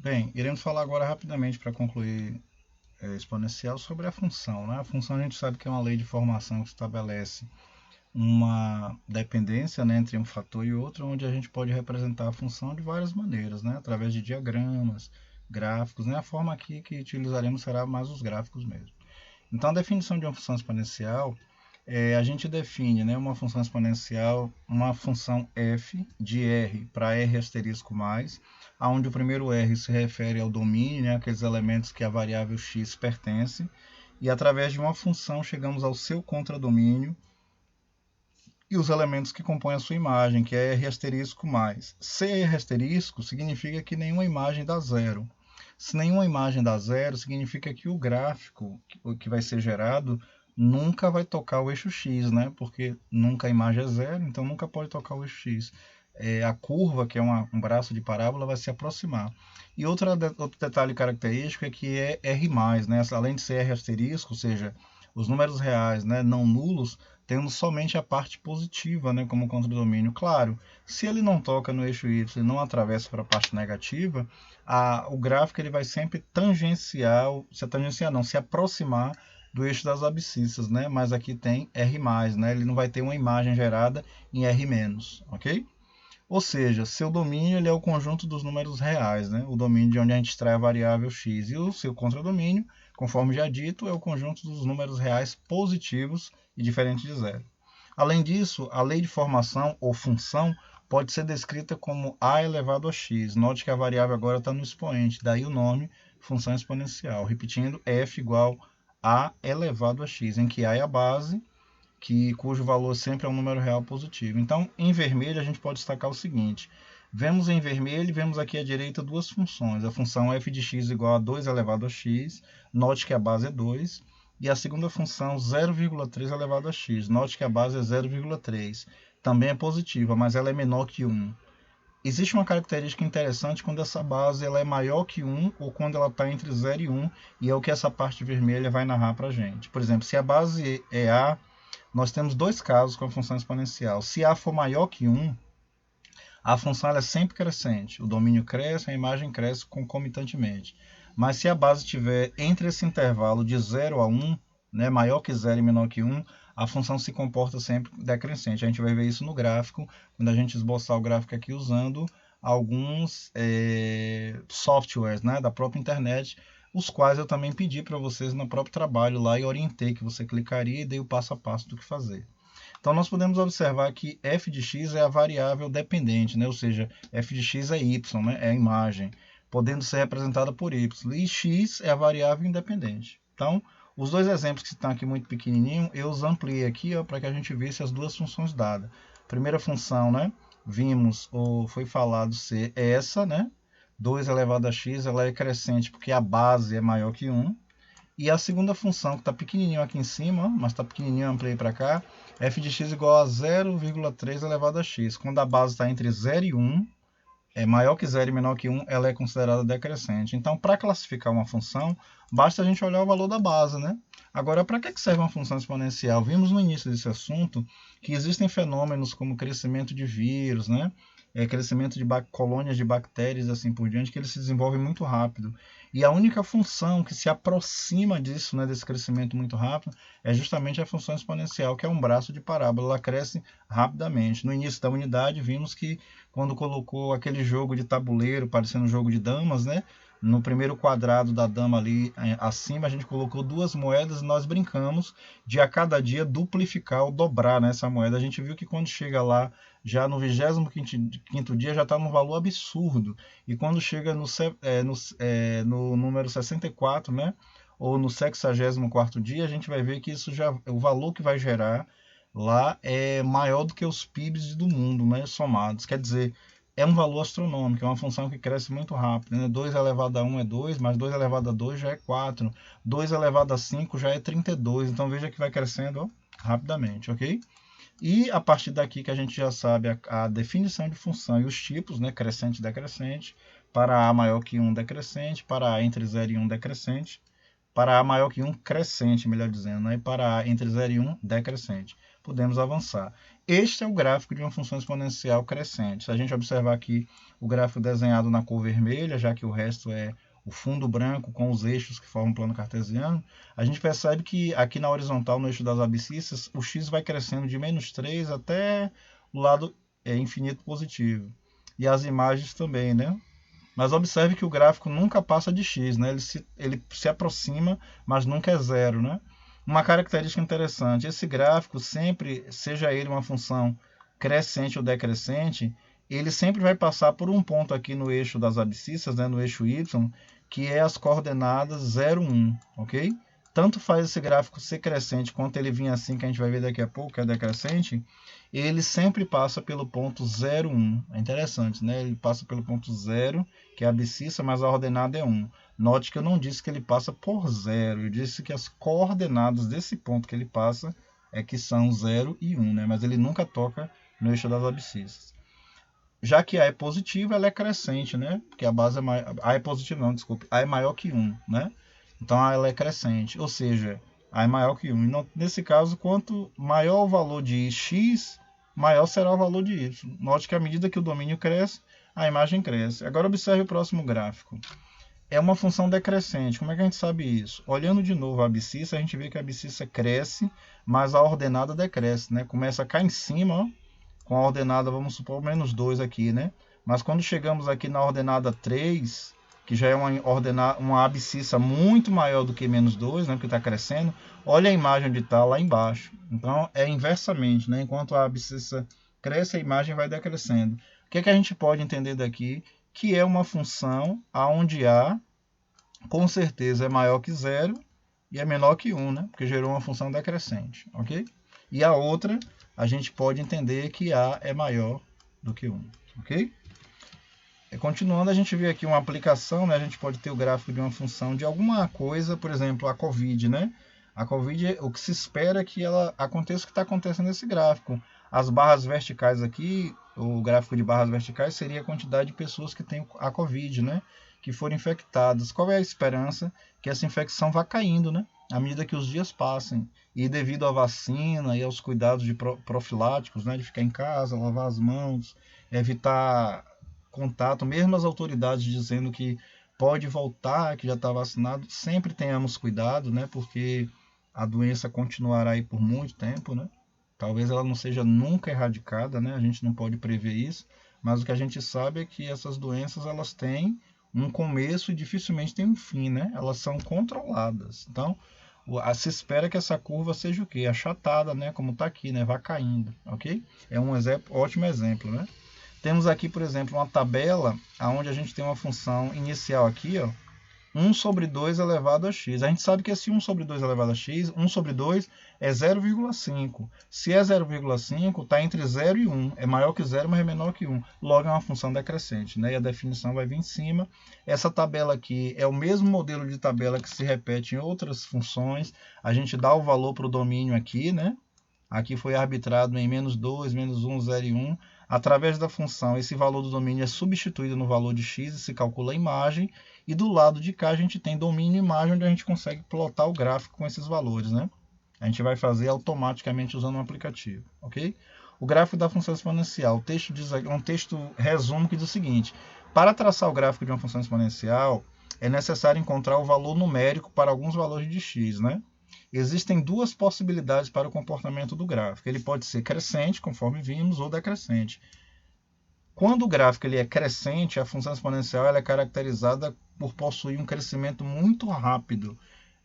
Bem, iremos falar agora rapidamente para concluir exponencial sobre a função, né? A função a gente sabe que é uma lei de formação que estabelece uma dependência, né, entre um fator e outro, onde a gente pode representar a função de várias maneiras, né? Através de diagramas, gráficos, né? A forma aqui que utilizaremos será mais os gráficos mesmo. Então, a definição de uma função exponencial a gente define, né, uma função exponencial, uma função f de r para r asterisco mais, onde o primeiro r se refere ao domínio, né, aqueles elementos que a variável x pertence, e através de uma função chegamos ao seu contradomínio e os elementos que compõem a sua imagem, que é r asterisco mais. Se r asterisco significa que nenhuma imagem dá zero. Se nenhuma imagem dá zero, significa que o gráfico que vai ser gerado nunca vai tocar o eixo x, né? Porque nunca a imagem é zero, então nunca pode tocar o eixo x. A curva, que é um braço de parábola, vai se aproximar. E outro detalhe característico é que é R+, né? Além de ser R asterisco, ou seja, os números reais, né, não nulos, temos somente a parte positiva, né, como contradomínio. Claro, se ele não toca no eixo y e não atravessa para a parte negativa, o gráfico ele vai sempre se aproximar do eixo das abscissas, né? Mas aqui tem R+, né? Ele não vai ter uma imagem gerada em R-, ok? Ou seja, seu domínio ele é o conjunto dos números reais, né? O domínio de onde a gente extrai a variável x. E o seu contradomínio, conforme já dito, é o conjunto dos números reais positivos e diferente de zero. Além disso, a lei de formação ou função pode ser descrita como a elevado a x. Note que a variável agora está no expoente, daí o nome função exponencial. Repetindo, f igual a elevado a x, em que a é a base, cujo valor sempre é um número real positivo. Então, em vermelho, a gente pode destacar o seguinte. Vemos em vermelho e vemos aqui à direita duas funções. A função f de x igual a 2 elevado a x. Note que a base é 2. E a segunda função 0,3 elevado a x. Note que a base é 0,3. Também é positiva, mas ela é menor que 1. Existe uma característica interessante quando essa base ela é maior que 1 ou quando ela está entre 0 e 1, e é o que essa parte vermelha vai narrar para a gente. Por exemplo, se a base é A, nós temos dois casos com a função exponencial. Se A for maior que 1, a função ela é sempre crescente. O domínio cresce, a imagem cresce concomitantemente. Mas se a base estiver entre esse intervalo de 0 a 1, né, maior que 0 e menor que 1, a função se comporta sempre decrescente. A gente vai ver isso no gráfico, quando a gente esboçar o gráfico aqui usando alguns softwares, né, da própria internet, os quais eu também pedi para vocês no próprio trabalho lá e orientei que você clicaria e dei o passo a passo do que fazer. Então nós podemos observar que f de x é a variável dependente, né? Ou seja, f de x é y, né? É a imagem, podendo ser representada por y, e x é a variável independente. Então, os dois exemplos que estão aqui muito pequenininho, eu os ampliei aqui para que a gente visse as duas funções dadas. Primeira função, né? Vimos, ou foi falado ser essa, né? 2 elevado a x, ela é crescente porque a base é maior que 1. E a segunda função, que está pequenininho aqui em cima, mas está pequenininho, eu ampliei para cá, f de x igual a 0,3 elevado a x. Quando a base está entre 0 e 1, é maior que 0 e menor que 1, ela é considerada decrescente. Então, para classificar uma função, basta a gente olhar o valor da base, né? Agora, para que serve uma função exponencial? Vimos no início desse assunto que existem fenômenos como crescimento de vírus, né? Crescimento de colônias de bactérias e assim por diante, que eles se desenvolvem muito rápido. E a única função que se aproxima disso, né, desse crescimento muito rápido, é justamente a função exponencial, que é um braço de parábola. Ela cresce rapidamente. No início da unidade, vimos que quando colocou aquele jogo de tabuleiro, parecendo um jogo de damas, né? No primeiro quadrado da dama ali acima, a gente colocou duas moedas e nós brincamos de a cada dia duplicar ou dobrar, né, essa moeda. A gente viu que quando chega lá, já no 25º dia, já está num valor absurdo. E quando chega no número 64, né, ou no 64º dia, a gente vai ver que isso já, o valor que vai gerar lá é maior do que os PIBs do mundo, né, somados. Quer dizer, é um valor astronômico, é uma função que cresce muito rápido. Né? 2 elevado a 1 é 2, mais 2 elevado a 2 já é 4. 2 elevado a 5 já é 32. Então veja que vai crescendo ó, rapidamente, ok? E a partir daqui que a gente já sabe a definição de função e os tipos, né, crescente e decrescente, para A maior que 1 decrescente, para A entre 0 e 1 decrescente, para A maior que 1 crescente, melhor dizendo, né, e para A entre 0 e 1 decrescente. podemos avançar. Este é o gráfico de uma função exponencial crescente. Se a gente observar aqui o gráfico desenhado na cor vermelha, já que o resto é o fundo branco com os eixos que formam o plano cartesiano, a gente percebe que aqui na horizontal, no eixo das abscissas, o x vai crescendo de -3 até o lado infinito positivo. E as imagens também, né? Mas observe que o gráfico nunca passa de x, né? Ele se aproxima, mas nunca é zero, né? Uma característica interessante, esse gráfico sempre, seja ele uma função crescente ou decrescente, ele sempre vai passar por um ponto aqui no eixo das abscissas, né, no eixo y, que é as coordenadas 0, 1, ok? Tanto faz esse gráfico ser crescente quanto ele vir assim, que a gente vai ver daqui a pouco, que é decrescente, ele sempre passa pelo ponto 0, 1. É interessante, né? Ele passa pelo ponto 0, que é a abscissa, mas a ordenada é 1. Note que eu não disse que ele passa por 0, eu disse que as coordenadas desse ponto que ele passa é que são 0 e 1, né? Mas ele nunca toca no eixo das abscissas. Já que A é positiva, ela é crescente, né? Porque a base é maior. A é positiva, não, desculpe. A é maior que 1, né? Então ela é crescente, ou seja, A é maior que 1. Então, nesse caso, quanto maior o valor de x, maior será o valor de y. Note que à medida que o domínio cresce, a imagem cresce. Agora observe o próximo gráfico. É uma função decrescente. Como é que a gente sabe isso? Olhando de novo a abscissa, a gente vê que a abscissa cresce, mas a ordenada decresce, né? Começa a cá em cima, ó, com a ordenada, vamos supor, -2 aqui, né? Mas quando chegamos aqui na ordenada 3, que já é uma abscissa muito maior do que -2, né? Porque está crescendo, olha a imagem onde está lá embaixo. Então, é inversamente, né? Enquanto a abscissa cresce, a imagem vai decrescendo. O que é que a gente pode entender daqui? Que é uma função onde A, com certeza, é maior que 0 e é menor que 1, né? Porque gerou uma função decrescente, ok? E a outra, a gente pode entender que A é maior do que 1, ok? Continuando, a gente vê aqui uma aplicação, né? A gente pode ter o gráfico de uma função de alguma coisa, por exemplo, a Covid, né? A Covid, o que se espera é que ela aconteça o que está acontecendo nesse gráfico. As barras verticais aqui, o gráfico de barras verticais seria a quantidade de pessoas que têm a Covid, né? Que foram infectadas. Qual é a esperança? Que essa infecção vá caindo, né? À medida que os dias passem. E devido à vacina e aos cuidados profiláticos, né? De ficar em casa, lavar as mãos, evitar contato, mesmo as autoridades dizendo que pode voltar, que já está vacinado, sempre tenhamos cuidado, né? Porque a doença continuará aí por muito tempo, né? Talvez ela não seja nunca erradicada, né? A gente não pode prever isso, mas o que a gente sabe é que essas doenças elas têm um começo e dificilmente tem um fim, né? Elas são controladas. Então, se espera que essa curva seja o quê? Achatada, né? Como está aqui, né? Vá caindo, ok? É um ótimo exemplo, né? Temos aqui, por exemplo, uma tabela onde a gente tem uma função inicial aqui, ó, 1 sobre 2 elevado a x. A gente sabe que esse 1 sobre 2 elevado a x, 1 sobre 2 é 0,5. Se é 0,5, está entre 0 e 1. É maior que 0, mas é menor que 1. Logo é uma função decrescente, né? E a definição vai vir em cima. Essa tabela aqui é o mesmo modelo de tabela que se repete em outras funções. A gente dá o valor para o domínio aqui, né? Aqui foi arbitrado em -2, -1, 0 e 1. Através da função, esse valor do domínio é substituído no valor de x e se calcula a imagem. E do lado de cá a gente tem domínio e imagem, onde a gente consegue plotar o gráfico com esses valores, né? A gente vai fazer automaticamente usando um aplicativo, ok? O gráfico da função exponencial. O texto diz, um texto resumo que diz o seguinte: para traçar o gráfico de uma função exponencial, é necessário encontrar o valor numérico para alguns valores de x, né? Existem duas possibilidades para o comportamento do gráfico. Ele pode ser crescente, conforme vimos, ou decrescente. Quando o gráfico ele é crescente, a função exponencial ela é caracterizada por possuir um crescimento muito rápido,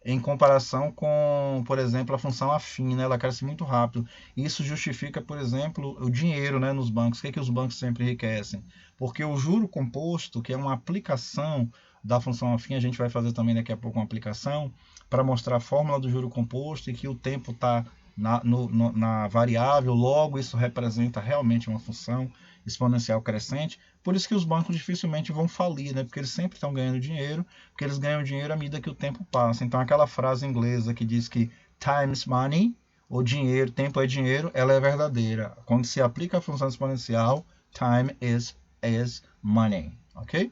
em comparação com, por exemplo, a função afim, né? Ela cresce muito rápido. Isso justifica, por exemplo, o dinheiro, né, nos bancos. O que os bancos sempre enriquecem? Porque o juro composto, que é uma aplicação da função afim, a gente vai fazer também daqui a pouco uma aplicação, para mostrar a fórmula do juro composto e que o tempo está na variável, logo isso representa realmente uma função exponencial crescente. Por isso que os bancos dificilmente vão falir, né? Porque eles sempre estão ganhando dinheiro, porque eles ganham dinheiro à medida que o tempo passa. Então aquela frase inglesa que diz que time is money, ou dinheiro, tempo é dinheiro, ela é verdadeira. Quando se aplica a função exponencial, time is money, ok?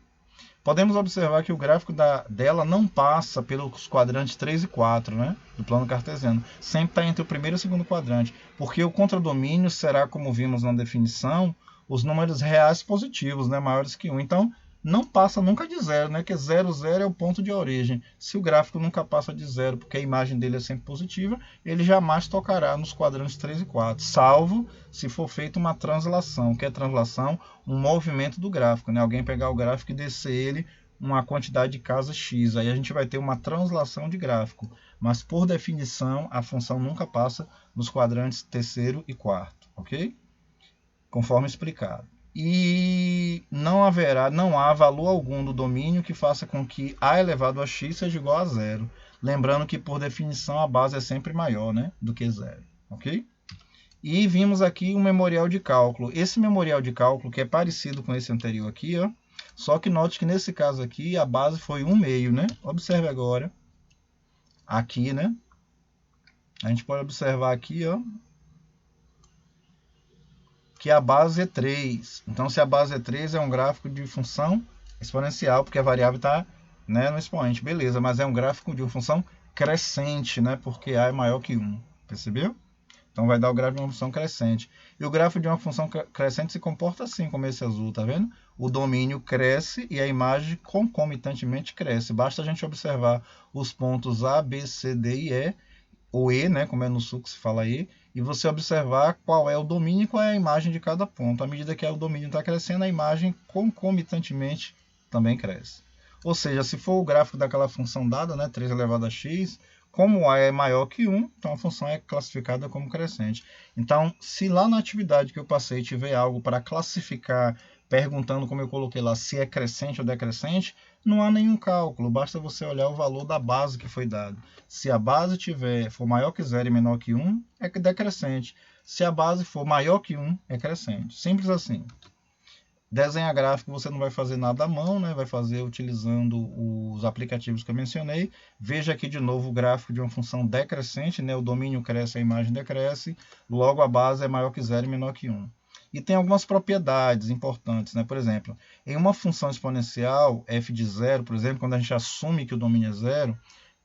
Podemos observar que o gráfico dela não passa pelos quadrantes 3 e 4, né, do plano cartesiano. Sempre está entre o primeiro e o segundo quadrante, porque o contradomínio será, como vimos na definição, os números reais positivos, né, maiores que 1. Então, não passa nunca de 0, né, que 0, 0 é o ponto de origem. Se o gráfico nunca passa de 0, porque a imagem dele é sempre positiva, ele jamais tocará nos quadrantes 3 e 4, salvo se for feita uma translação. O que é translação? Um movimento do gráfico, né? Alguém pegar o gráfico e descer ele uma quantidade de casas x, aí a gente vai ter uma translação de gráfico, mas por definição a função nunca passa nos quadrantes terceiro e quarto, ok? Conforme explicado. E não há valor algum do domínio que faça com que a elevado a x seja igual a zero. Lembrando que, por definição, a base é sempre maior, né, do que zero. Ok? E vimos aqui um memorial de cálculo. Esse memorial de cálculo, que é parecido com esse anterior aqui, ó, só que note que nesse caso aqui, a base foi 1/2, né? Observe agora. Aqui, né? A gente pode observar aqui, ó, que a base é 3. Então, se a base é 3, é um gráfico de função exponencial, porque a variável está, né, no expoente. Beleza, mas é um gráfico de uma função crescente, né, porque A é maior que 1. Percebeu? Então, vai dar o gráfico de uma função crescente. E o gráfico de uma função crescente se comporta assim, como esse azul, tá vendo? O domínio cresce e a imagem concomitantemente cresce. Basta a gente observar os pontos A, B, C, D e E, ou E, né, como é no sul que se fala E, e você observar qual é o domínio e qual é a imagem de cada ponto. À medida que o domínio está crescendo, a imagem concomitantemente também cresce. Ou seja, se for o gráfico daquela função dada, né, 3 elevado a x, como A é maior que 1, então a função é classificada como crescente. Então, se lá na atividade que eu passei tiver algo para classificar, perguntando, como eu coloquei lá, se é crescente ou decrescente, não há nenhum cálculo, basta você olhar o valor da base que foi dado. Se a base for maior que 0 e menor que 1, é decrescente. Se a base for maior que 1, é crescente. Simples assim. Desenhar gráfico você não vai fazer nada à mão, né? Vai fazer utilizando os aplicativos que eu mencionei. Veja aqui de novo o gráfico de uma função decrescente, né? O domínio cresce, a imagem decresce, logo a base é maior que 0 e menor que 1. E tem algumas propriedades importantes, né? Por exemplo, em uma função exponencial, f de 0, por exemplo, quando a gente assume que o domínio é 0,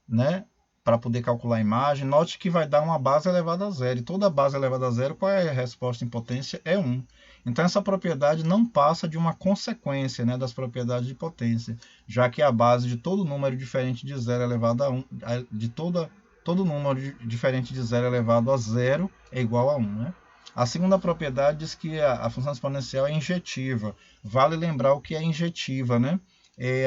né? Para poder calcular a imagem, note que vai dar uma base elevada a 0. E toda base elevada a 0, qual é a resposta em potência? É 1. Então, essa propriedade não passa de uma consequência, né, das propriedades de potência, já que a base de todo número diferente de 0 elevado a 1, de todo número diferente de 0 elevado a 0 é igual a 1. Né? A segunda propriedade diz que a função exponencial é injetiva. Vale lembrar o que é injetiva, né?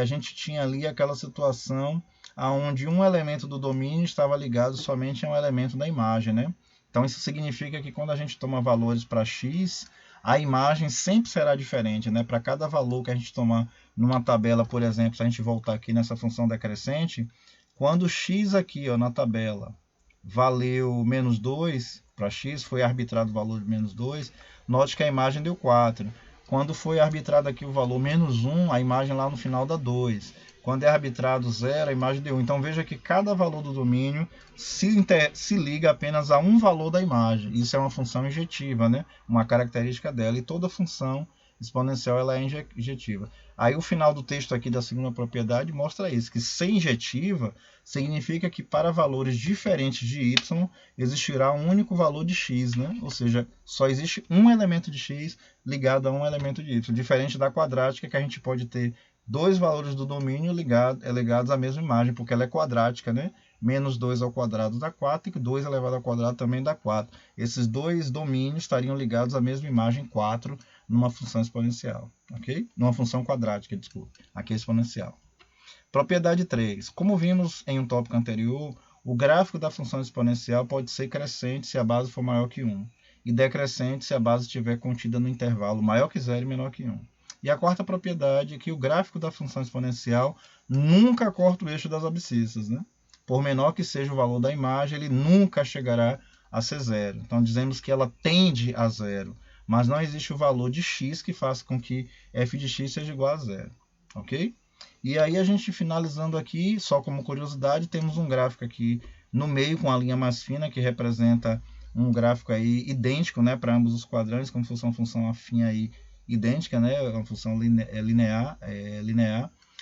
A gente tinha ali aquela situação onde um elemento do domínio estava ligado somente a um elemento da imagem, né? Então, isso significa que quando a gente toma valores para x, a imagem sempre será diferente, né? Para cada valor que a gente tomar numa tabela, por exemplo, se a gente voltar aqui nessa função decrescente, quando x aqui, ó, na tabela valeu menos 2, para x foi arbitrado o valor de menos 2, note que a imagem deu 4. Quando foi arbitrado aqui o valor menos 1, a imagem lá no final dá 2. Quando é arbitrado 0, a imagem deu 1. Então veja que cada valor do domínio se liga apenas a um valor da imagem. Isso é uma função injetiva, né? Uma característica dela. E toda função exponencial ela é injetiva. Aí o final do texto aqui da segunda propriedade mostra isso, que ser injetiva significa que para valores diferentes de y existirá um único valor de x, né? Ou seja, só existe um elemento de x ligado a um elemento de y, diferente da quadrática, que a gente pode ter dois valores do domínio ligados à mesma imagem, porque ela é quadrática, né? Menos 2 ao quadrado dá 4 e 2 elevado ao quadrado também dá 4. Esses dois domínios estariam ligados à mesma imagem 4 numa função exponencial, ok? Numa função quadrática, desculpa. Aqui é exponencial. Propriedade 3. Como vimos em um tópico anterior, o gráfico da função exponencial pode ser crescente se a base for maior que 1 e decrescente se a base estiver contida no intervalo maior que 0 e menor que 1. E a quarta propriedade é que o gráfico da função exponencial nunca corta o eixo das abscissas, né? Por menor que seja o valor da imagem, ele nunca chegará a ser 0. Então, dizemos que ela tende a 0, mas não existe o valor de x que faça com que f de x seja igual a 0. Ok? E aí, a gente finalizando aqui, só como curiosidade, temos um gráfico aqui no meio com a linha mais fina, que representa um gráfico aí idêntico, né, para ambos os quadrantes, como se fosse uma função afim aí idêntica, né, uma função linear.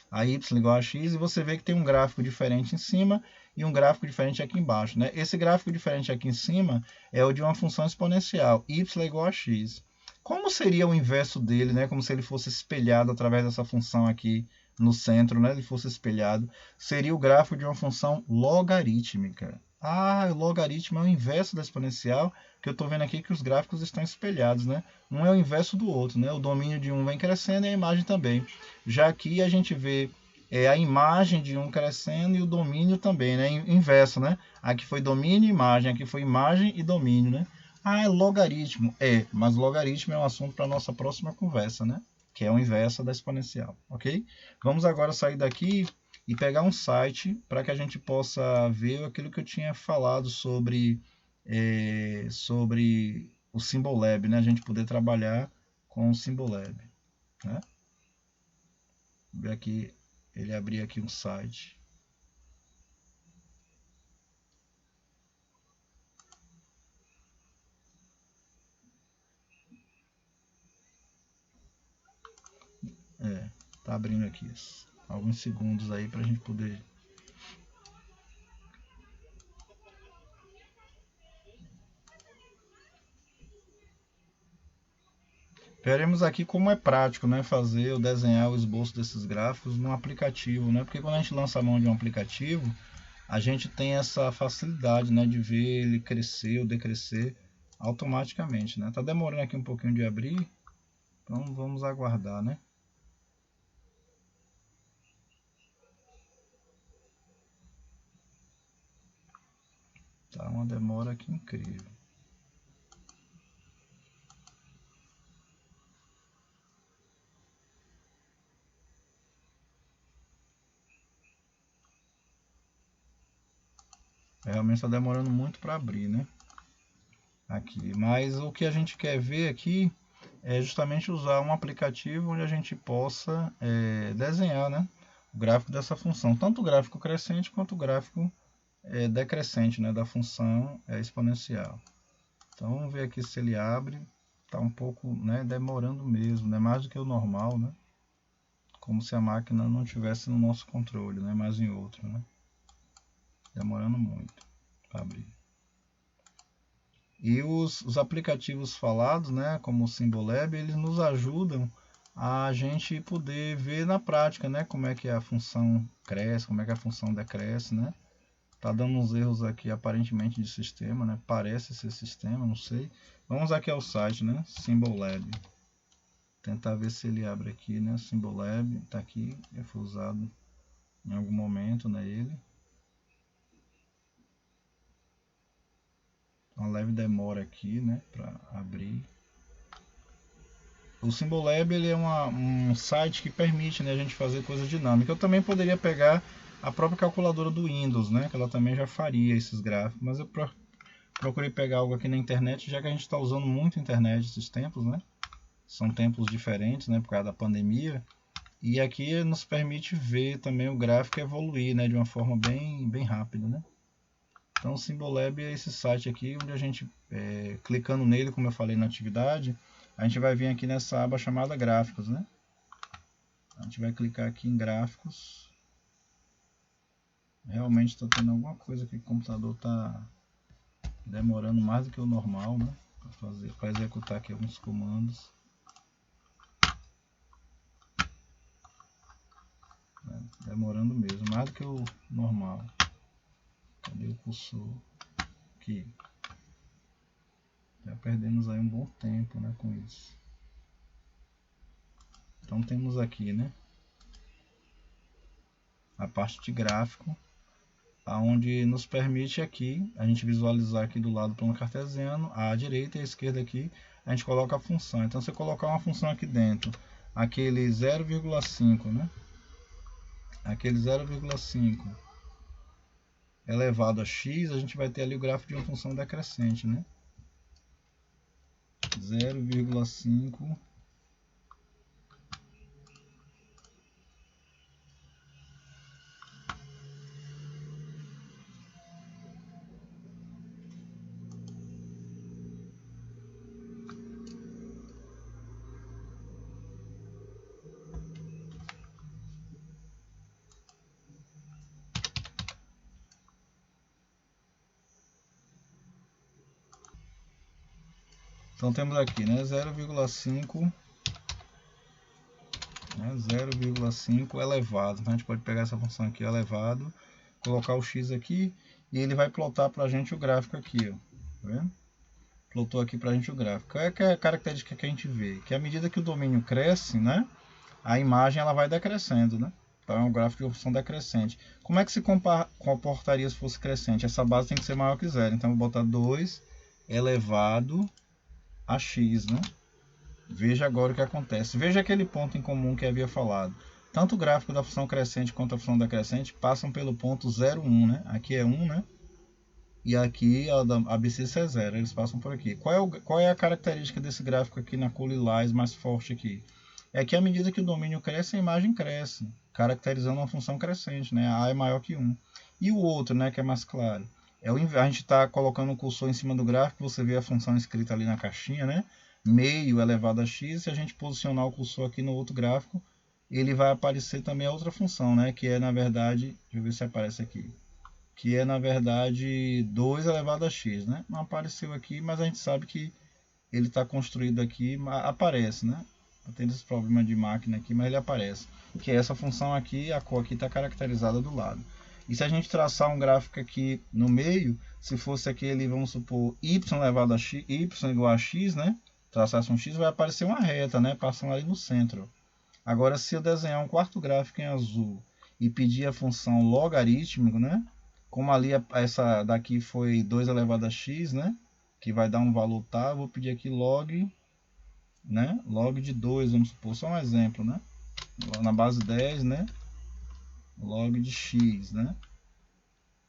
a y igual a x, e você vê que tem um gráfico diferente em cima e um gráfico diferente aqui embaixo, né? Esse gráfico diferente aqui em cima é o de uma função exponencial, y igual a x. Como seria o inverso dele, né? Como se ele fosse espelhado através dessa função aqui no centro, né? Ele fosse espelhado. Seria o gráfico de uma função logarítmica. Ah, o logaritmo é o inverso da exponencial, que eu estou vendo aqui que os gráficos estão espelhados, né? Um é o inverso do outro, né? O domínio de um vem crescendo e a imagem também. Já aqui a gente vê a imagem de um crescendo e o domínio também, né? Inverso, né? Aqui foi domínio e imagem, aqui foi imagem e domínio, né? Ah, é logaritmo. Mas logaritmo é um assunto para a nossa próxima conversa, né? Que é o inverso da exponencial, ok? Vamos agora sair daqui e pegar um site para que a gente possa ver aquilo que eu tinha falado sobre o Symbolab, né? A gente poder trabalhar com o Symbolab, né? Vou ver aqui, ele abrir aqui um site. Tá abrindo aqui alguns segundos aí para a gente poder. Veremos aqui como é prático, né, fazer ou desenhar o esboço desses gráficos no aplicativo, né? Porque quando a gente lança a mão de um aplicativo, a gente tem essa facilidade, né, de ver ele crescer ou decrescer automaticamente, né? Tá demorando aqui um pouquinho de abrir, então vamos aguardar, né? Tá uma demora aqui incrível. Realmente está demorando muito para abrir, né? Aqui, mas o que a gente quer ver aqui é justamente usar um aplicativo onde a gente possa desenhar, né, o gráfico dessa função, tanto o gráfico crescente quanto o gráfico decrescente, né, da função exponencial. Então vamos ver aqui se ele abre. Está um pouco, né, demorando mesmo, né, mais do que o normal, né, como se a máquina não tivesse no nosso controle, né, mas em outro, né, demorando muito para abrir. E os aplicativos falados, né, como o Symbolab, eles nos ajudam a gente poder ver na prática, né, como é que a função cresce, como é que a função decresce, né. Tá dando uns erros aqui aparentemente de sistema, né, parece ser sistema, não sei. Vamos aqui ao site, né, Symbolab. Tentar ver se ele abre aqui, né, Symbolab, tá aqui, foi usado em algum momento, né, ele. Uma leve demora aqui, né, para abrir. O Symbolab ele é um site que permite, né, a gente fazer coisa dinâmica. Eu também poderia pegar a própria calculadora do Windows, né, que ela também já faria esses gráficos, mas eu procurei pegar algo aqui na internet, já que a gente está usando muito a internet esses tempos, né? São tempos diferentes, né, por causa da pandemia. E aqui nos permite ver também o gráfico evoluir, né, de uma forma bem rápida, né? Então o Symbolab é esse site aqui, onde a gente, clicando nele, como eu falei na atividade, a gente vai vir aqui nessa aba chamada gráficos, né? A gente vai clicar aqui em gráficos. Realmente está tendo alguma coisa aqui que o computador está demorando mais do que o normal, né? Para executar aqui alguns comandos. Demorando mesmo, mais do que o normal. Cadê o cursor? Aqui. Já perdemos aí um bom tempo, né, com isso. Então temos aqui, né, a parte de gráfico, aonde nos permite aqui a gente visualizar aqui do lado plano cartesiano, à direita e à esquerda aqui a gente coloca a função. Então se eu colocar uma função aqui dentro, aquele 0,5, né, aquele 0,5 elevado a x, a gente vai ter ali o gráfico de uma função decrescente, né, 0,5 Então temos aqui, né, 0,5 elevado. Então a gente pode pegar essa função aqui, elevado, colocar o x aqui e ele vai plotar para a gente o gráfico aqui, ó. Tá vendo? Plotou aqui para a gente o gráfico. Qual é a característica que a gente vê? Que à medida que o domínio cresce, né, a imagem ela vai decrescendo, né? Então é um gráfico de função decrescente. Como é que se comportaria se fosse crescente? Essa base tem que ser maior que zero. Então eu vou botar 2 elevado a x, né? Veja agora o que acontece. Veja aquele ponto em comum que havia falado. Tanto o gráfico da função crescente quanto a função decrescente passam pelo ponto 0, 1, né? Aqui é 1, né? E aqui a abscissa é 0. Eles passam por aqui. Qual é a característica desse gráfico aqui na cor lilás mais forte aqui? É que à medida que o domínio cresce, a imagem cresce, caracterizando uma função crescente, né? A é maior que 1. E o outro, né, que é mais claro, a gente está colocando o cursor em cima do gráfico, você vê a função escrita ali na caixinha, né? Meio elevado a x, se a gente posicionar o cursor aqui no outro gráfico, ele vai aparecer também a outra função, né? Que é, na verdade, deixa eu ver se aparece aqui, que é, na verdade, 2 elevado a x, né? Não apareceu aqui, mas a gente sabe que ele está construído aqui, aparece, né? Tem esse problema de máquina aqui, mas ele aparece. Que é essa função aqui, a cor aqui está caracterizada do lado. E se a gente traçar um gráfico aqui no meio, se fosse aquele, vamos supor, y elevado a x, y igual a x, né? Traçasse um x, vai aparecer uma reta, né? Passando ali no centro. Agora, se eu desenhar um quarto gráfico em azul e pedir a função logarítmico, né? Como ali essa daqui foi 2 elevado a x, né? Que vai dar um valor tal, vou pedir aqui log, né? Log de 2, vamos supor, só um exemplo, né? Na base 10, né? Log de x, né?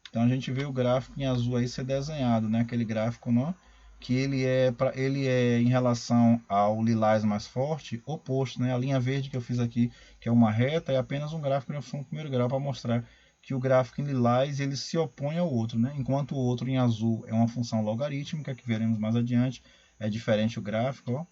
Então a gente vê o gráfico em azul aí ser desenhado, né? Aquele gráfico, não, que ele é em relação ao lilás mais forte, oposto, né? A linha verde que eu fiz aqui, que é uma reta, é apenas um gráfico de função do primeiro grau para mostrar que o gráfico em lilás ele se opõe ao outro, né? Enquanto o outro em azul é uma função logarítmica, que veremos mais adiante, é diferente o gráfico, ó.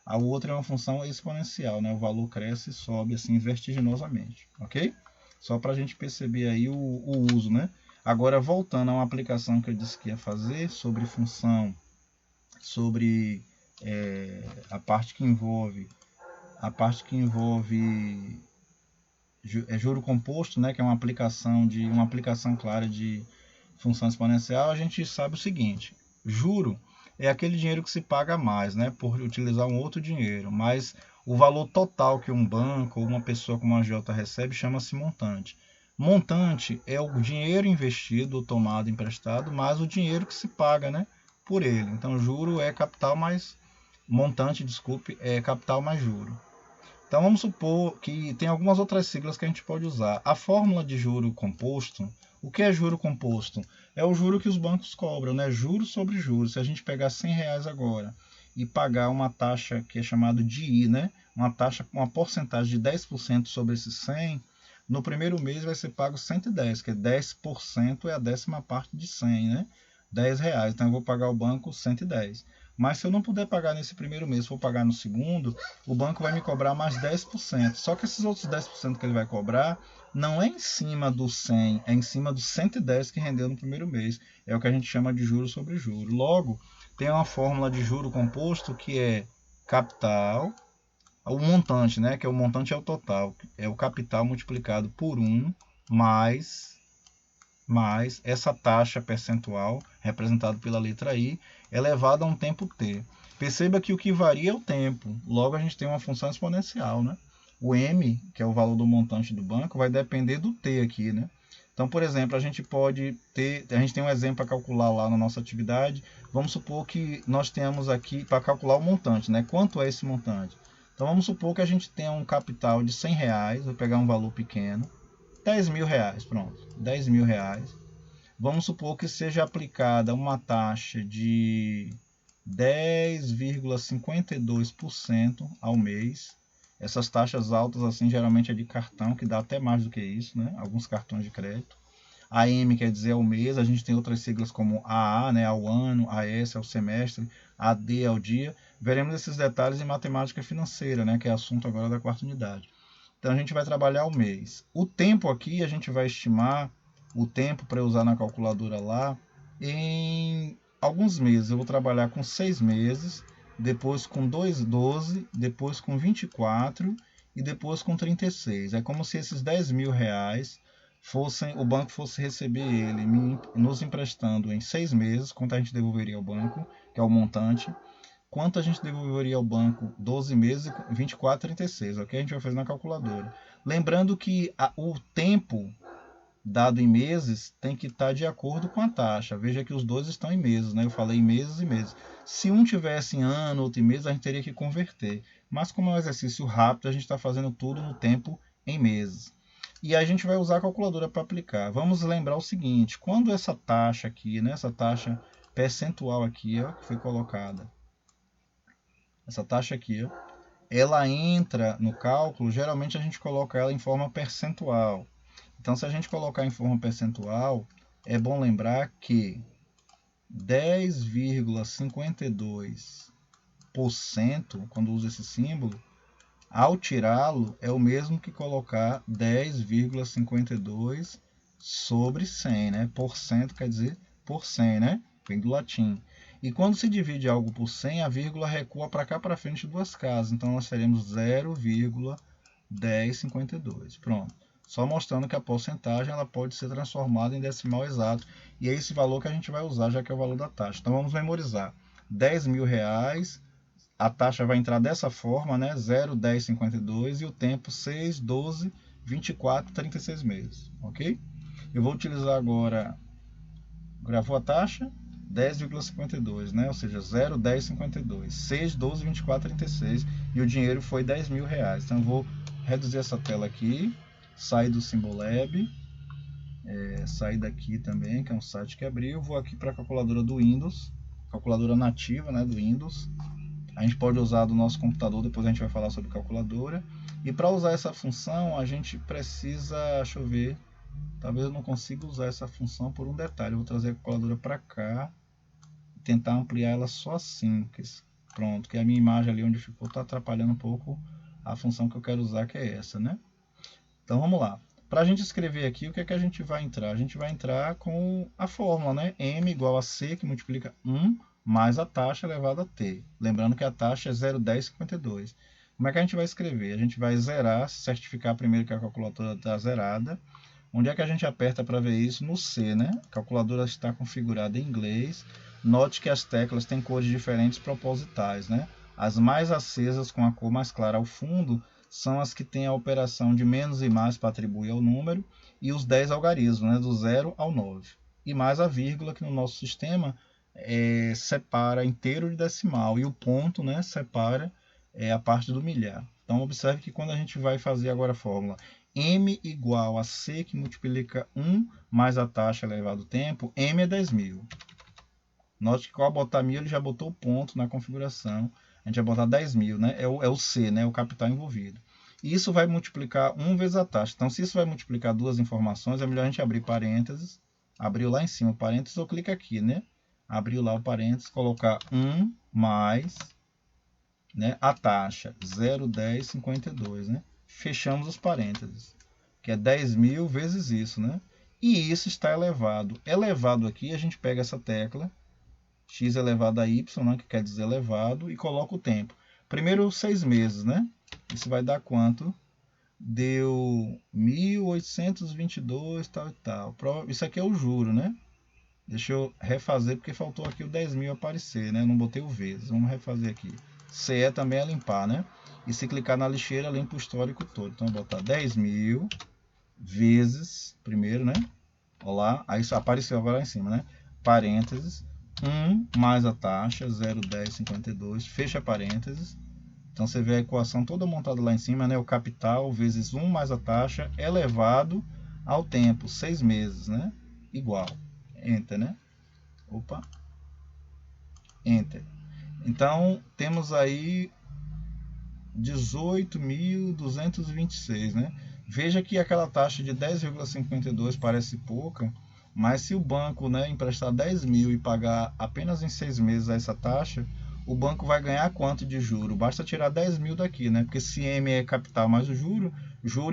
A outra é uma função exponencial, né? O valor cresce e sobe assim vertiginosamente, ok? Só para a gente perceber aí o uso, né? Agora, voltando a uma aplicação que eu disse que ia fazer sobre função, sobre a parte que envolve juro composto, né? Que é uma aplicação clara de função exponencial. A gente sabe o seguinte: juro é aquele dinheiro que se paga a mais, né, por utilizar um outro dinheiro, mas o valor total que um banco ou uma pessoa como a agiota recebe chama-se montante. Montante é o dinheiro investido ou tomado emprestado, mais o dinheiro que se paga, né, por ele. Então, juro é capital mais montante, desculpe, é capital mais juro. Então, vamos supor que tem algumas outras siglas que a gente pode usar. A fórmula de juro composto, o que é juro composto? É o juro que os bancos cobram, né? Juros sobre juros. Se a gente pegar R$100 agora e pagar uma taxa que é chamada de I, né? Uma taxa, uma porcentagem de 10% sobre esses 100, no primeiro mês vai ser pago 110, que é 10% é a décima parte de 100, né? R$10. Então eu vou pagar ao banco 110. Mas se eu não puder pagar nesse primeiro mês, for pagar no segundo, o banco vai me cobrar mais 10%. Só que esses outros 10% que ele vai cobrar não é em cima do 100, é em cima do 110 que rendeu no primeiro mês. É o que a gente chama de juros sobre juros. Logo, tem uma fórmula de juro composto que é capital, o montante, né? Que é o montante é o total, é o capital multiplicado por 1 mais essa taxa percentual, representada pela letra I, elevada a um tempo t. Perceba que o que varia é o tempo. Logo, a gente tem uma função exponencial, né? O m, que é o valor do montante do banco, vai depender do t aqui, né? Então, por exemplo, a gente tem um exemplo para calcular lá na nossa atividade. Vamos supor que nós tenhamos aqui para calcular o montante, né? Quanto é esse montante? Então, vamos supor que a gente tenha um capital de R$100, vou pegar um valor pequeno, R$10.000, pronto, R$10.000. Vamos supor que seja aplicada uma taxa de 10,52% ao mês. Essas taxas altas assim geralmente é de cartão, que dá até mais do que isso, né? Alguns cartões de crédito. AM quer dizer ao mês, a gente tem outras siglas como AA, né, ao ano, AS ao semestre, AD ao dia. Veremos esses detalhes em matemática financeira, né, que é assunto agora da quarta unidade. Então a gente vai trabalhar o mês. O tempo aqui a gente vai estimar o tempo para usar na calculadora lá em alguns meses. Eu vou trabalhar com 6 meses depois com 2,12, depois com 24 e depois com 36. É como se esses 10 mil reais o banco fosse receber ele nos emprestando em 6 meses, quanto a gente devolveria ao banco, que é o montante, quanto a gente devolveria ao banco 12 meses, 24, 36, ok? A gente vai fazer na calculadora. Lembrando que o tempo dado em meses tem que estar de acordo com a taxa. Veja que os dois estão em meses, né? Eu falei em meses e meses. Se um tivesse em ano, outro em meses, a gente teria que converter. Mas como é um exercício rápido, a gente está fazendo tudo no tempo em meses. E a gente vai usar a calculadora para aplicar. Vamos lembrar o seguinte, quando essa taxa aqui, né, essa taxa percentual aqui, ó, que foi colocada, essa taxa aqui, ó, ela entra no cálculo, geralmente a gente coloca ela em forma percentual. Então, se a gente colocar em forma percentual, é bom lembrar que 10,52%, quando usa esse símbolo, ao tirá-lo, é o mesmo que colocar 10,52 sobre 100, né? Porcento quer dizer por 100, né? Vem do latim. E quando se divide algo por 100, a vírgula recua para cá para frente duas casas. Então, nós teremos 0,1052. Pronto. Só mostrando que a porcentagem ela pode ser transformada em decimal exato. E é esse valor que a gente vai usar, já que é o valor da taxa. Então, vamos memorizar. 10 mil reais. A taxa vai entrar dessa forma, né? 0,1052 e o tempo 6, 12, 24, 36 meses, ok? Eu vou utilizar agora, gravou a taxa, 10,52, né? Ou seja, 0,1052, 6, 12, 24, 36 e o dinheiro foi 10 mil reais. Então eu vou reduzir essa tela aqui, sair do Symbolab, sair daqui também, que é um site que abriu, vou aqui para a calculadora do Windows, calculadora nativa, né, do Windows. A gente pode usar do nosso computador, depois a gente vai falar sobre calculadora. E para usar essa função, a gente precisa, deixa eu ver, talvez eu não consiga usar essa função por um detalhe. Eu vou trazer a calculadora para cá e tentar ampliar ela só assim. Pronto, que a minha imagem ali onde ficou está atrapalhando um pouco a função que eu quero usar, que é essa, né? Então vamos lá. Para a gente escrever aqui, o que é que a gente vai entrar? A gente vai entrar com a fórmula, né? M igual a C, que multiplica 1 mais a taxa elevado a t. Lembrando que a taxa é 0,1052. Como é que a gente vai escrever? A gente vai zerar, certificar primeiro que a calculadora está zerada. Onde é que a gente aperta para ver isso? No C, né? A calculadora está configurada em inglês. Note que as teclas têm cores diferentes propositais, né? As mais acesas com a cor mais clara ao fundo são as que têm a operação de menos e mais para atribuir ao número e os 10 algarismos, né? Do 0 ao 9. E mais a vírgula que no nosso sistema separa inteiro de decimal e o ponto, né, separa a parte do milhar. Então observe que quando a gente vai fazer agora a fórmula M igual a C que multiplica 1 mais a taxa elevado ao tempo, M é 10 mil. Note que ao botar 1000 ele já botou o ponto na configuração, a gente vai botar 10 mil, né? É o C, né, o capital envolvido. E isso vai multiplicar 1 vezes a taxa. Então se isso vai multiplicar duas informações, é melhor a gente abrir parênteses, abriu lá em cima o parênteses, ou clica aqui, né? Abriu lá o parênteses, colocar 1 mais, né, a taxa 0,1052, né? Fechamos os parênteses, que é 10 mil vezes isso, né? E isso está elevado. Elevado aqui, a gente pega essa tecla, x elevado a y, né, que quer dizer elevado, e coloca o tempo. Primeiro 6 meses, né? Isso vai dar quanto? Deu 1.822, tal e tal. Isso aqui é o juro, né? Deixa eu refazer, porque faltou aqui o 10 mil aparecer, né? Eu não botei o vezes. Vamos refazer aqui. CE também é limpar, né? E se clicar na lixeira, limpa o histórico todo. Então, eu vou botar 10 mil vezes, primeiro, né? Olá, aí isso apareceu agora lá em cima, né? Parênteses, 1 mais a taxa, 0,1052, fecha parênteses. Então, você vê a equação toda montada lá em cima, né? O capital vezes 1 mais a taxa elevado ao tempo, 6 meses, né? Igual. Enter, né? Opa. Enter. Então, temos aí 18.226, né? Veja que aquela taxa de 10,52 parece pouca, mas se o banco, né, emprestar 10 mil e pagar apenas em 6 meses essa taxa, o banco vai ganhar quanto de juro? Basta tirar 10 mil daqui, né? Porque se M é capital mais o juro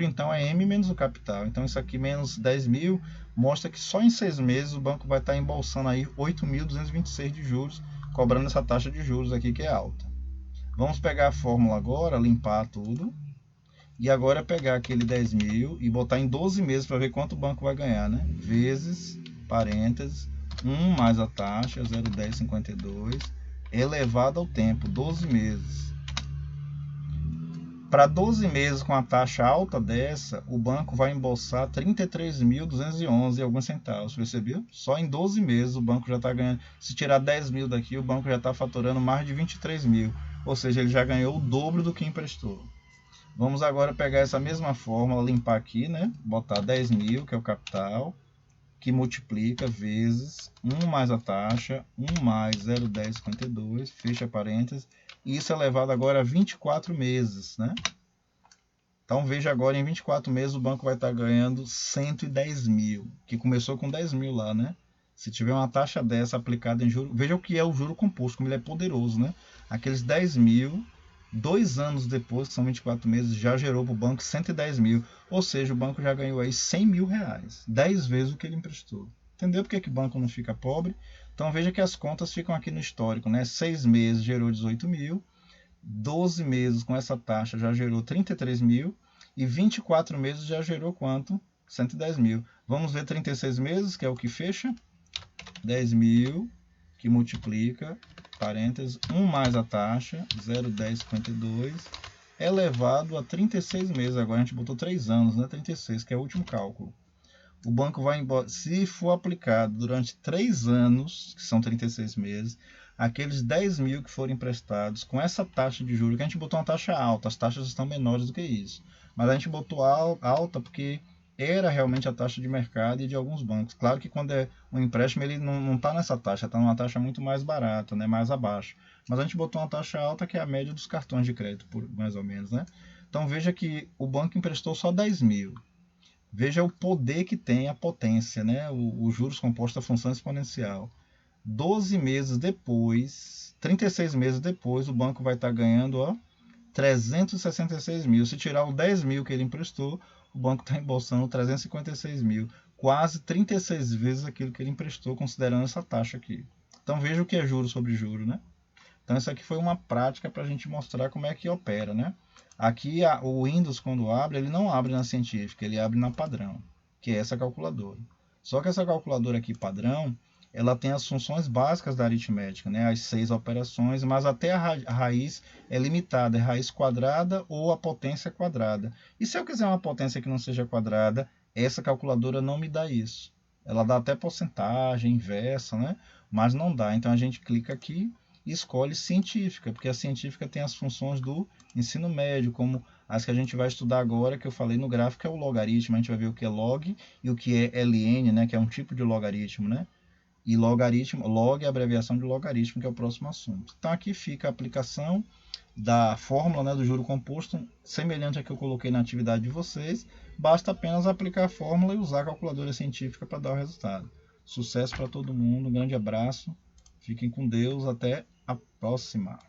então é M menos o capital. Então isso aqui menos 10 mil mostra que só em 6 meses o banco vai estar embolsando aí 8.226 de juros, cobrando essa taxa de juros aqui que é alta. Vamos pegar a fórmula agora, limpar tudo. E agora pegar aquele 10 mil e botar em 12 meses para ver quanto o banco vai ganhar, né? Vezes, parênteses, 1 mais a taxa, 0,1052, elevado ao tempo, 12 meses. Para 12 meses com a taxa alta dessa, o banco vai embolsar 33.211 e alguns centavos, percebeu? Só em 12 meses o banco já está ganhando. Se tirar 10 mil daqui, o banco já está faturando mais de 23 mil. Ou seja, ele já ganhou o dobro do que emprestou. Vamos agora pegar essa mesma fórmula, limpar aqui, né? Botar 10 mil, que é o capital, que multiplica vezes 1 mais a taxa, 1 mais 0,1052, fecha parênteses. E isso é elevado agora a 24 meses, né? Então veja agora, em 24 meses o banco vai estar ganhando 110 mil, que começou com 10 mil lá, né? Se tiver uma taxa dessa aplicada em juro, veja o que é o juro composto, como ele é poderoso, né? Aqueles 10 mil, 2 anos depois, que são 24 meses, já gerou para o banco 110 mil. Ou seja, o banco já ganhou aí 100 mil reais, 10 vezes o que ele emprestou. Entendeu por que o banco não fica pobre? Então veja que as contas ficam aqui no histórico, né? 6 meses gerou 18 mil, 12 meses com essa taxa já gerou 33 mil e 24 meses já gerou quanto? 110 mil. Vamos ver 36 meses, que é o que fecha. 10 mil, que multiplica, parênteses, 1 mais a taxa, 0,1052, elevado a 36 meses. Agora a gente botou 3 anos, né? 36, que é o último cálculo. O banco vai embora, se for aplicado durante 3 anos, que são 36 meses, aqueles 10 mil que forem emprestados com essa taxa de juros, que a gente botou uma taxa alta, as taxas estão menores do que isso. Mas a gente botou alta porque era realmente a taxa de mercado e de alguns bancos. Claro que quando é um empréstimo ele não está nessa taxa, está numa taxa muito mais barata, né, mais abaixo. Mas a gente botou uma taxa alta que é a média dos cartões de crédito, mais ou menos, né? Então veja que o banco emprestou só 10 mil. Veja o poder que tem a potência, né? O juros composto, a função exponencial. 12 meses depois, 36 meses depois, o banco vai estar ganhando, ó, 366 mil. Se tirar os 10 mil que ele emprestou, o banco está embolsando 356 mil. Quase 36 vezes aquilo que ele emprestou, considerando essa taxa aqui. Então veja o que é juros sobre juros, né? Então isso aqui foi uma prática para a gente mostrar como é que opera, né? Aqui o Windows, quando abre, ele não abre na científica, ele abre na padrão, que é essa calculadora. Só que essa calculadora aqui padrão, ela tem as funções básicas da aritmética, né? As 6 operações, mas até a raiz é limitada, é raiz quadrada ou a potência quadrada. E se eu quiser uma potência que não seja quadrada, essa calculadora não me dá isso. Ela dá até porcentagem inversa, né? Mas não dá. Então a gente clica aqui e escolhe científica, porque a científica tem as funções do ensino médio, como as que a gente vai estudar agora, que eu falei no gráfico, é o logaritmo. A gente vai ver o que é log e o que é ln, né, que é um tipo de logaritmo, né? E logaritmo, log é a abreviação de logaritmo, que é o próximo assunto. Então aqui fica a aplicação da fórmula, né, do juro composto, semelhante a que eu coloquei na atividade de vocês. Basta apenas aplicar a fórmula e usar a calculadora científica para dar o resultado. Sucesso para todo mundo, um grande abraço, fiquem com Deus, até a próxima.